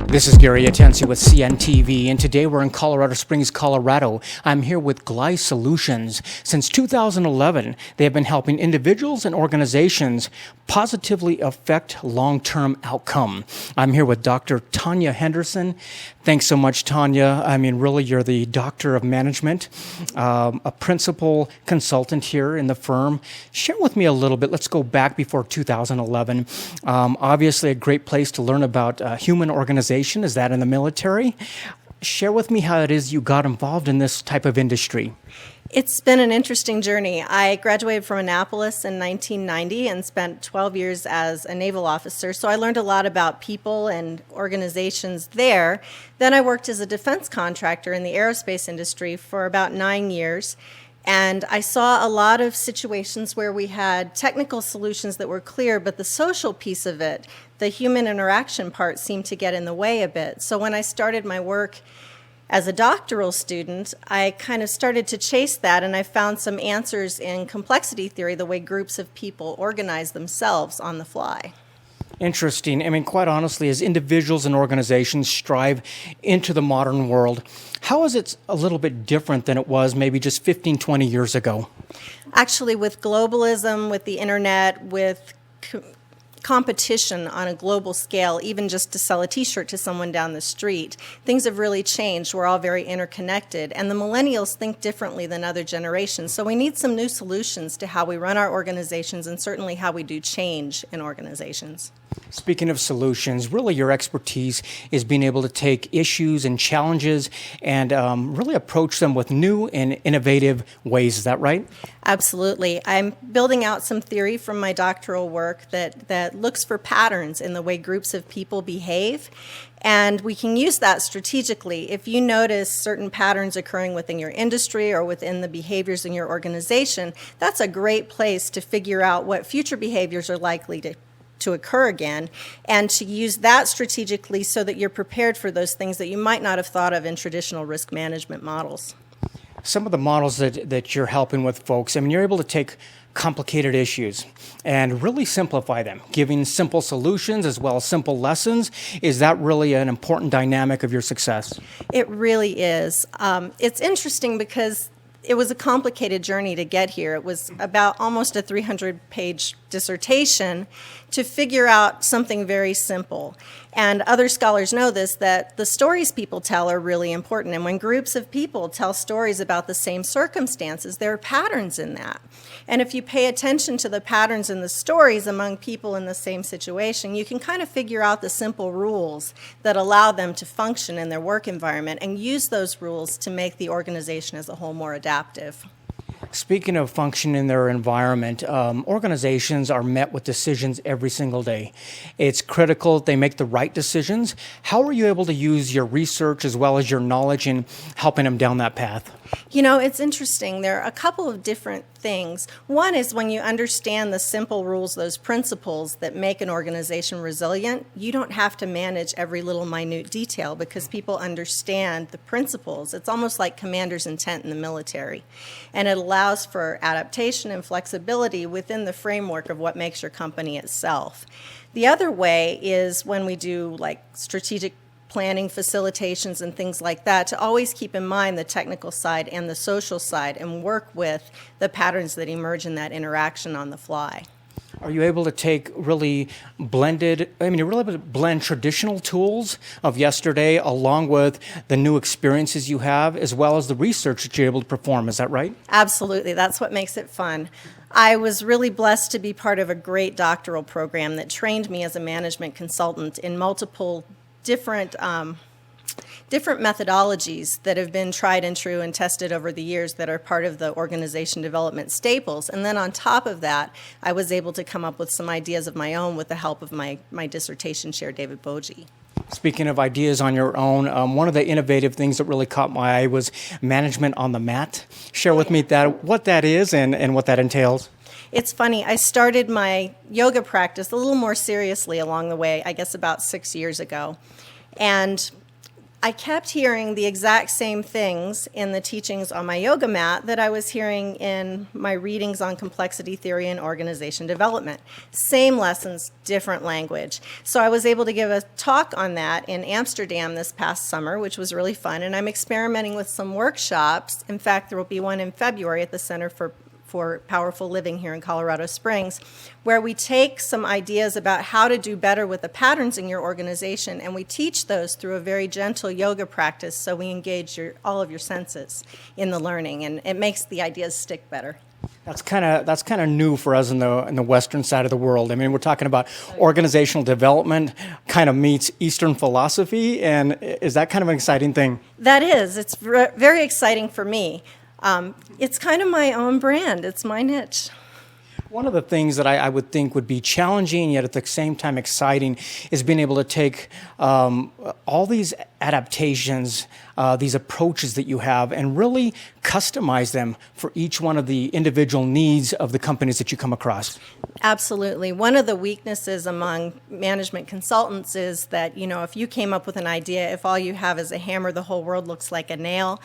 This is Gary Atencio with CNTV, and today we're in Colorado Springs, Colorado. I'm here with Glide Solutions. Since 2011, they have been helping individuals and organizations positively affect long-term outcome. I'm here with Dr. Tonya Henderson. Thanks so much, Tonya. I mean, really, you're the doctor of management, a principal consultant here in the firm. Share with me a little bit. Let's go back before 2011. Obviously, a great place to learn about human organization is that in the military. Share with me how it is you got involved in this type of industry. It's been an interesting journey. I graduated from Annapolis in 1990 and spent 12 years as a naval officer, so I learned a lot about people and organizations there. Then I worked as a defense contractor in the aerospace industry for about 9 years, and I saw a lot of situations where we had technical solutions that were clear, but the social piece of it, the human interaction part, seemed to get in the way a bit. So when I started my work as a doctoral student, I kind of started to chase that, and I found some answers in complexity theory, the way groups of people organize themselves on the fly. Interesting. I mean, quite honestly, as individuals and organizations strive into the modern world, how is it a little bit different than it was maybe just 15, 20 years ago? Actually, with globalism, with the internet, with competition on a global scale, even just to sell a t-shirt to someone down the street, things have really changed. We're all very interconnected, and the millennials think differently than other generations, so we need some new solutions to how we run our organizations and certainly how we do change in organizations. Speaking of solutions, really your expertise is being able to take issues and challenges and really approach them with new and innovative ways. Is that right? Absolutely. I'm building out some theory from my doctoral work that looks for patterns in the way groups of people behave, and we can use that strategically. If you notice certain patterns occurring within your industry or within the behaviors in your organization, that's a great place to figure out what future behaviors are likely to occur again, and to use that strategically so that you're prepared for those things that you might not have thought of in traditional risk management models. Some of the models that you're helping with folks, I mean, you're able to take complicated issues and really simplify them, giving simple solutions as well as simple lessons. Is that really an important dynamic of your success? It really is. It's interesting because it was a complicated journey to get here. It was about almost a 300-page dissertation to figure out something very simple. And other scholars know this, that the stories people tell are really important. And when groups of people tell stories about the same circumstances, there are patterns in that. And if you pay attention to the patterns in the stories among people in the same situation, you can kind of figure out the simple rules that allow them to function in their work environment and use those rules to make the organization as a whole more adaptive. Speaking of function in their environment, organizations are met with decisions every single day. It's critical that they make the right decisions. How are you able to use your research as well as your knowledge in helping them down that path? You know, it's interesting. There are a couple of different things. One is when you understand the simple rules, those principles that make an organization resilient, you don't have to manage every little minute detail because people understand the principles. It's almost like commander's intent in the military. And it allows for adaptation and flexibility within the framework of what makes your company itself. The other way is when we do like strategic planning facilitations and things like that, to always keep in mind the technical side and the social side and work with the patterns that emerge in that interaction on the fly. Are you able to take really blended, you're really able to blend traditional tools of yesterday along with the new experiences you have as well as the research that you're able to perform, is that right? Absolutely, that's what makes it fun. I was really blessed to be part of a great doctoral program that trained me as a management consultant in multiple different methodologies that have been tried and true and tested over the years that are part of the organization development staples. And then on top of that, I was able to come up with some ideas of my own with the help of my dissertation chair, David Bogie. Speaking of ideas on your own, one of the innovative things that really caught my eye was management on the mat. Share with me what that is and what that entails. It's funny, I started my yoga practice a little more seriously along the way, I guess about 6 years ago. And I kept hearing the exact same things in the teachings on my yoga mat that I was hearing in my readings on complexity theory and organization development. Same lessons, different language. So I was able to give a talk on that in Amsterdam this past summer, which was really fun, and I'm experimenting with some workshops. In fact, there will be one in February at the Center for Powerful Living here in Colorado Springs, where we take some ideas about how to do better with the patterns in your organization, and we teach those through a very gentle yoga practice, so we engage all of your senses in the learning, and it makes the ideas stick better. That's kind of new for us in the Western side of the world. I mean, we're talking about organizational development kind of meets Eastern philosophy, and is that kind of an exciting thing? That is. It's very exciting for me. It's kind of my own brand. It's my niche. One of the things that I would think would be challenging, yet at the same time exciting, is being able to take all these adaptations, these approaches that you have, and really customize them for each one of the individual needs of the companies that you come across. Absolutely. One of the weaknesses among management consultants is that, if you came up with an idea, if all you have is a hammer, the whole world looks like a nail.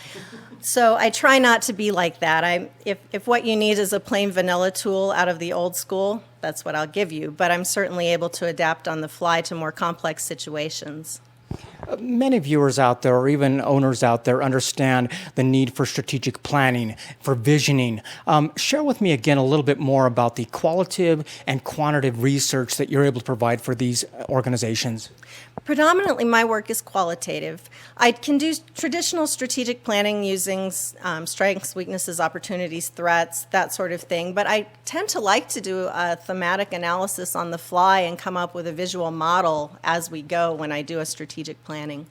So I try not to be like that. If what you need is a plain vanilla tool out of the old school, that's what I'll give you. But I'm certainly able to adapt on the fly to more complex situations. Many viewers out there, or even owners out there, understand the need for strategic planning, for visioning. Share with me again a little bit more about the qualitative and quantitative research that you're able to provide for these organizations. Predominantly, my work is qualitative. I can do traditional strategic planning using strengths, weaknesses, opportunities, threats, that sort of thing. But I tend to like to do a thematic analysis on the fly and come up with a visual model as we go when I do a strategic planning.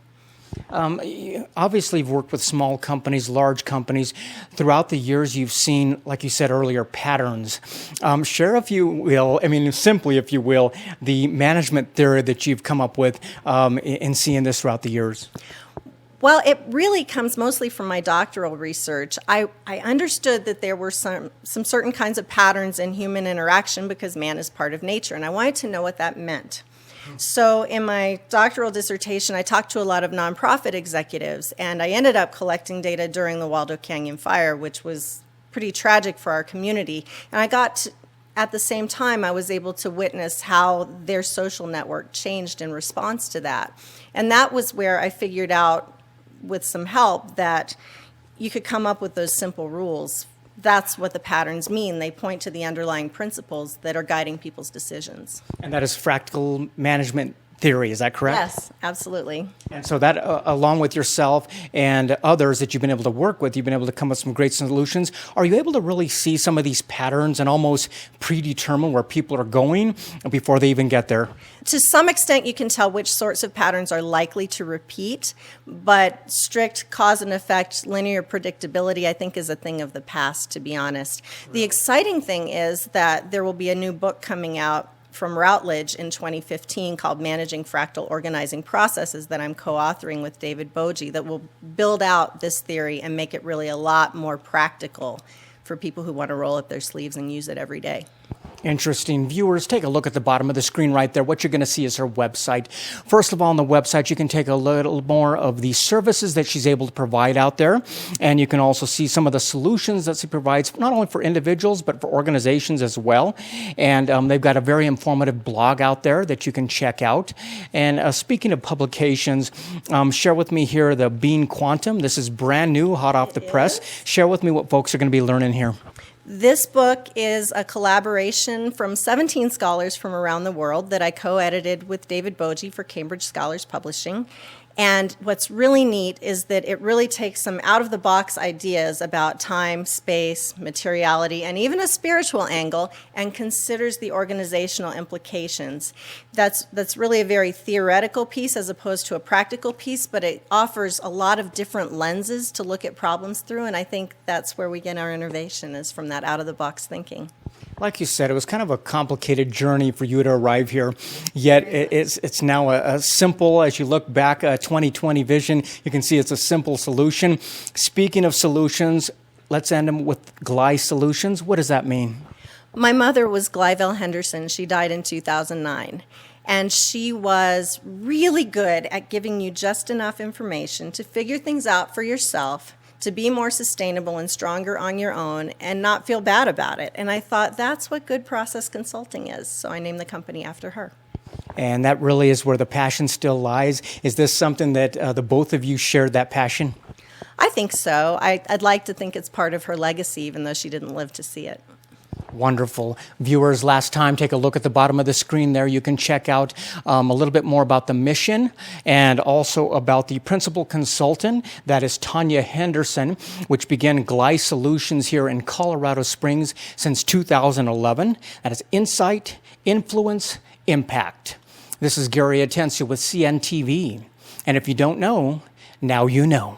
Obviously, you've worked with small companies, large companies. Throughout the years, you've seen, like you said earlier, patterns. Share, if you will, simply, if you will, the management theory that you've come up with in seeing this throughout the years. Well, it really comes mostly from my doctoral research. I understood that there were some certain kinds of patterns in human interaction because man is part of nature, and I wanted to know what that meant. So in my doctoral dissertation, I talked to a lot of nonprofit executives, and I ended up collecting data during the Waldo Canyon fire, which was pretty tragic for our community. And at the same time, I was able to witness how their social network changed in response to that. And that was where I figured out, with some help, that you could come up with those simple rules. That's what the patterns mean. They point to the underlying principles that are guiding people's decisions. And that is fractal management theory, is that correct? Yes, absolutely. And so that, along with yourself and others that you've been able to work with, you've been able to come up with some great solutions. Are you able to really see some of these patterns and almost predetermine where people are going before they even get there? To some extent, you can tell which sorts of patterns are likely to repeat, but strict cause and effect, linear predictability, I think, is a thing of the past, to be honest. Right. The exciting thing is that there will be a new book coming out from Routledge in 2015 called Managing Fractal Organizing Processes that I'm co-authoring with David Boji that will build out this theory and make it really a lot more practical for people who want to roll up their sleeves and use it every day. Interesting. Viewers, take a look at the bottom of the screen right there. What you're going to see is her website. First of all, on the website, you can take a little more of the services that she's able to provide out there. And you can also see some of the solutions that she provides, not only for individuals, but for organizations as well. And they've got a very informative blog out there that you can check out. And speaking of publications, share with me here the Being Quantum. This is brand new, hot off the press. Share with me what folks are going to be learning here. This book is a collaboration from 17 scholars from around the world that I co-edited with David Boji for Cambridge Scholars Publishing. And what's really neat is that it really takes some out-of-the-box ideas about time, space, materiality, and even a spiritual angle, and considers the organizational implications. That's really a very theoretical piece as opposed to a practical piece, but it offers a lot of different lenses to look at problems through, and I think that's where we get our innovation, is from that out-of-the-box thinking. Like you said, it was kind of a complicated journey for you to arrive here, yet it's now a simple, as you look back, a 2020 vision, you can see it's a simple solution. Speaking of solutions, let's end them with Gly Solutions. What does that mean? My mother was Tonya Henderson. She died in 2009. And she was really good at giving you just enough information to figure things out for yourself, to be more sustainable and stronger on your own and not feel bad about it. And I thought that's what good process consulting is. So I named the company after her. And that really is where the passion still lies. Is this something that the both of you shared that passion? I think so. I'd like to think it's part of her legacy, even though she didn't live to see it. Wonderful. Viewers, last time, take a look at the bottom of the screen there. You can check out a little bit more about the mission and also about the principal consultant, that is Tonya Henderson, which began Glide Solutions here in Colorado Springs since 2011. That is Insight, Influence, Impact. This is Gary Atencio with CNTV. And if you don't know, now you know.